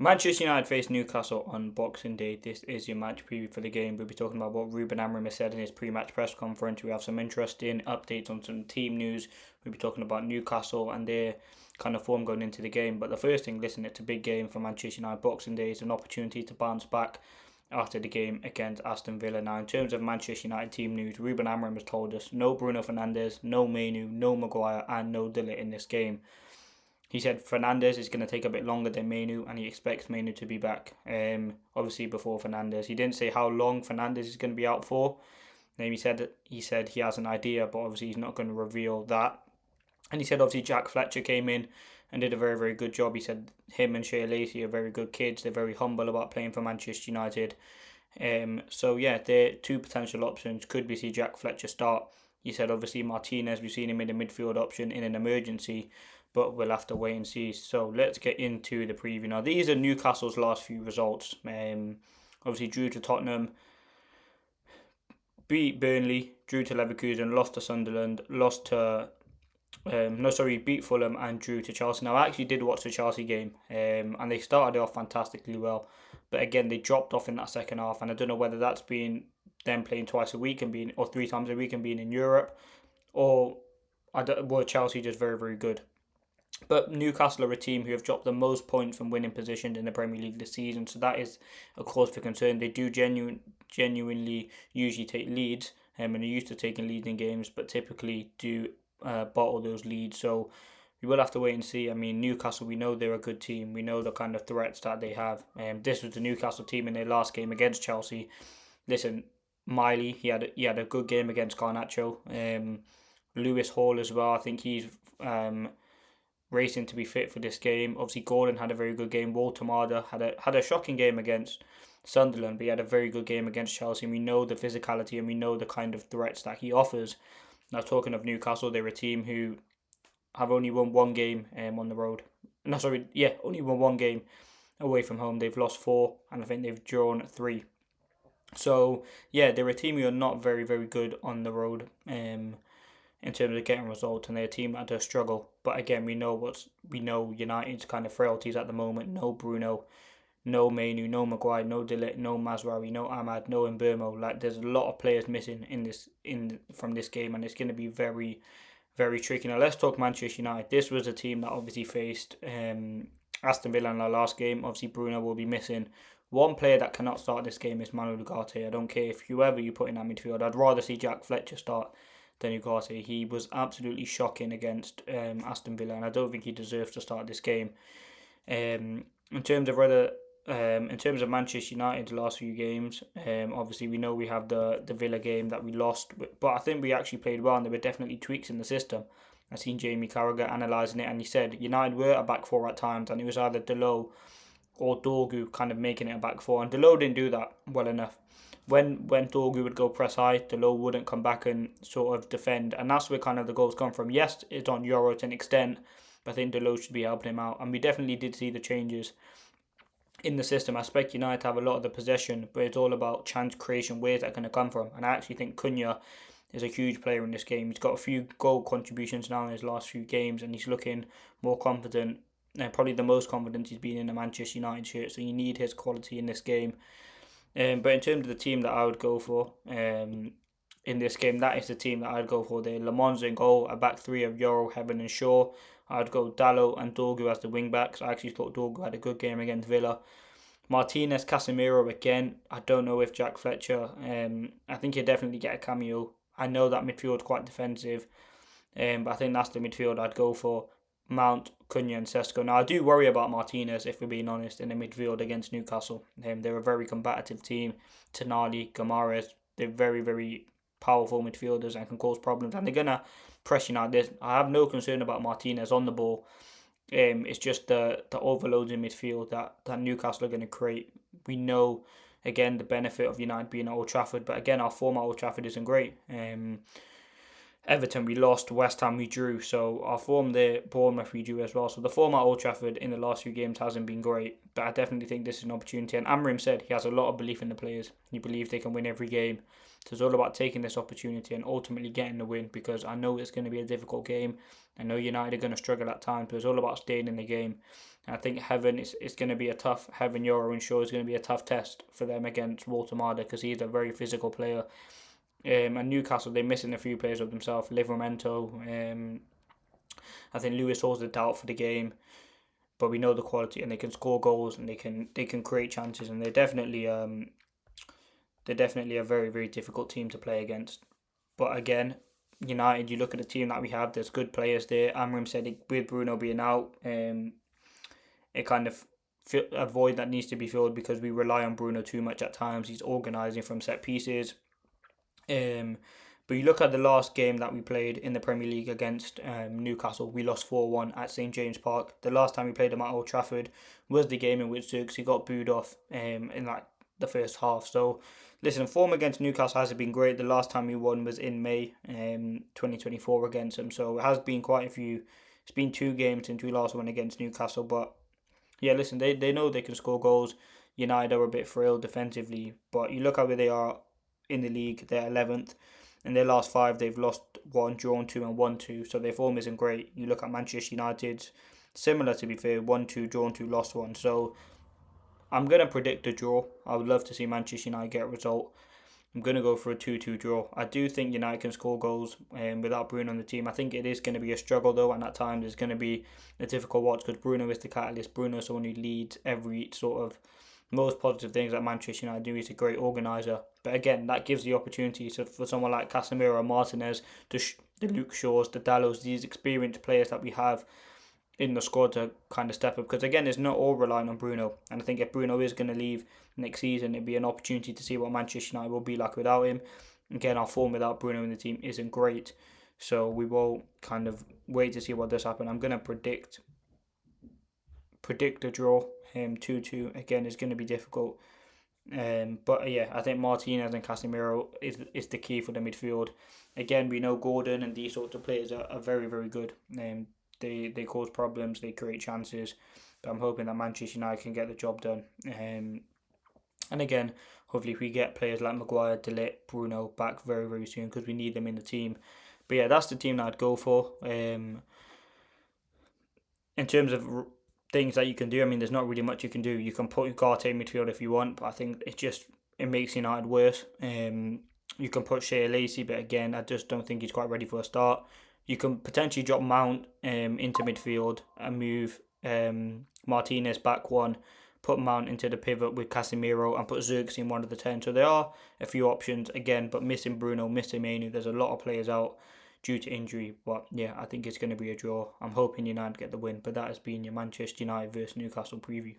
Manchester United face Newcastle on Boxing Day. This is your match preview for the game. We'll be talking about what Ruben Amorim has said in his pre-match press conference. We have some interesting updates on some team news. We'll be talking about Newcastle and their kind of form going into the game. But the first thing, listen, it's a big game for Manchester United. Boxing Day is an opportunity to bounce back after the game against Aston Villa. Now, in terms of Manchester United team news, Ruben Amorim has told us no Bruno Fernandes, no Mainoo, no Maguire, and no ligt in this game. He said Fernandes is going to take a bit longer than Mainoo, and he expects Mainoo to be back. Obviously before Fernandes, he didn't say how long Fernandes is going to be out for. Then he said he has an idea, but obviously he's not going to reveal that. And he said obviously Jack Fletcher came in and did a very, very good job. He said him and Shea Lacey are very good kids. They're very humble about playing for Manchester United. So yeah, they're two potential options. Could we see Jack Fletcher start? He said obviously Martinez, we've seen him in a midfield option in an emergency, but we'll have to wait and see. So let's get into the preview now. These are Newcastle's last few results. Obviously drew to Tottenham, beat Burnley, drew to Leverkusen, lost to Sunderland, beat Fulham and drew to Chelsea. Now I actually did watch the Chelsea game, and they started off fantastically well, but again they dropped off in that second half, and I don't know whether that's been them playing twice a week and being, or three times a week and being in Europe, or were Chelsea just very, very good. But Newcastle are a team who have dropped the most points from winning positions in the Premier League this season, so that is a cause for concern. They do genuinely usually take leads, and they're used to taking leads in games, but typically do bottle those leads. So we will have to wait and see. I mean, Newcastle, we know they're a good team. We know the kind of threats that they have. This was the Newcastle team in their last game against Chelsea. Listen, Miley, he had a good game against Garnacho. Lewis Hall as well. I think he's racing to be fit for this game. Obviously, Gordon had a very good game. Walter Marder had a shocking game against Sunderland, but he had a very good game against Chelsea. And we know the physicality and we know the kind of threats that he offers. Now, talking of Newcastle, they're a team who have only won one game on the road. Only won one game away from home. They've lost 4, and I think they've drawn 3. So, yeah, they're a team who are not very, very good on the road in terms of getting results, and they're a team that does struggle. But again, we know United's kind of frailties at the moment. No Bruno, no Mainoo, no Maguire, no ligt, no Mazraoui, no Ahmad, no Mbeumo. Like, there's a lot of players missing from this game, and it's going to be very, very tricky. Now let's talk Manchester United. This was a team that obviously faced Aston Villa in their last game. Obviously Bruno will be missing. One player that cannot start this game is Manuel Ugarte. I don't care if whoever you put in that midfield. I'd rather see Jack Fletcher start than Ugarte. He was absolutely shocking against Aston Villa, and I don't think he deserves to start this game. In terms of Manchester United's last few games, obviously we know we have the Villa game that we lost, but I think we actually played well, and there were definitely tweaks in the system. I seen Jamie Carragher analysing it, and he said United were a back four at times, and it was either Delo or Dorgu kind of making it a back four, and Delo didn't do that well enough. When Dorgu would go press high, Delo wouldn't come back and sort of defend, and that's where kind of the goals come from. Yes, it's on Euro to an extent, but I think Delo should be helping him out, and we definitely did see the changes in the system. I expect United to have a lot of the possession, but it's all about chance creation. Where's that going to come from? And I actually think Cunha is a huge player in this game. He's got a few goal contributions now in his last few games, and he's looking more confident. Probably the most confident he's been in a Manchester United shirt, so you need his quality in this game. But in terms of the team that I would go for in this game, that is the team that I'd go for there. Le Mans in goal, a back three of Euro, Heaven and Shaw. I'd go Dalot and Dorgu as the wing backs. I actually thought Dorgu had a good game against Villa. Martinez, Casemiro again. I don't know if Jack Fletcher. I think he'll definitely get a cameo. I know that midfield is quite defensive, but I think that's the midfield I'd go for. Mount, Cunha and Sesko. Now, I do worry about Martinez, if we're being honest, in the midfield against Newcastle. They're a very combative team. Tonali, Gomares, they're very, very powerful midfielders and can cause problems. And they're going to press United. I have no concern about Martinez on the ball. It's just the overloads in midfield that Newcastle are going to create. We know, again, the benefit of United being at Old Trafford. But again, our form at Old Trafford isn't great. Everton we lost, West Ham we drew, so our form there, Bournemouth we drew as well. So the form at Old Trafford in the last few games hasn't been great, but I definitely think this is an opportunity. And Amrim said he has a lot of belief in the players. He believes they can win every game. So it's all about taking this opportunity and ultimately getting the win, because I know it's going to be a difficult game. I know United are going to struggle at times, but it's all about staying in the game. And I think Heaven is going to be a tough, Heaven Euro and Shaw is going to be a tough test for them against Walter Marder, because he's a very physical player. And Newcastle, they're missing a few players of themselves. Livramento, I think Lewis Hall's a doubt for the game, but we know the quality and they can score goals and they can create chances, and they're definitely a very very difficult team to play against. But again, United, you look at the team that we have. There's good players there. Amram said with Bruno being out, it kind of a void that needs to be filled because we rely on Bruno too much at times. He's organising from set pieces. But you look at the last game that we played in the Premier League against Newcastle, we lost 4-1 at St James Park. The last time we played them at Old Trafford was the game in which Xerxes got booed off in like the first half. So listen, form against Newcastle hasn't been great. The last time we won was in May 2024 against them. So it has been quite a few. It's been 2 games since we last won against Newcastle. But yeah, listen, they know they can score goals. United are a bit frail defensively, but you look at where they are in the league. They're 11th. In their last 5, they've lost 1, drawn 2, and won 2. So their form isn't great. You look at Manchester United's, similar to be fair, 1, 2, drawn 2, lost 1. So I'm going to predict a draw. I would love to see Manchester United get a result. I'm going to go for a 2-2 draw. I do think United can score goals without Bruno on the team. I think it is going to be a struggle though, and at times it's going to be a difficult watch because Bruno is the catalyst. Bruno is someone who leads every sort of most positive things that Manchester United do. He's a great organiser. But again, that gives the opportunity for someone like Casemiro or Martinez, the Luke Shaws, the Dallos, these experienced players that we have in the squad to kind of step up. Because again, it's not all relying on Bruno. And I think if Bruno is going to leave next season, it'd be an opportunity to see what Manchester United will be like without him. Again, our form without Bruno in the team isn't great. So we will kind of wait to see what does happen. I'm going to predict a draw. 2-2 again is going to be difficult. But yeah, I think Martinez and Casemiro is the key for the midfield. Again, we know Gordon and these sorts of players are very very good. They cause problems, they create chances. But I'm hoping that Manchester United can get the job done. And again, hopefully we get players like Maguire, De Ligt, Bruno back very very soon because we need them in the team. But yeah, that's the team that I'd go for. In terms of things that you can do, I mean, there's not really much you can do. You can put Ugarte in midfield if you want, but I think it makes United worse. You can put Shea Lacey, but again, I just don't think he's quite ready for a start. You can potentially drop Mount into midfield and move Martinez back one, put Mount into the pivot with Casemiro and put Xerxes in one of the 10. So there are a few options again, but missing Bruno, missing Mainoo, there's a lot of players out due to injury. But yeah, I think it's going to be a draw. I'm hoping United get the win, but that has been your Manchester United versus Newcastle preview.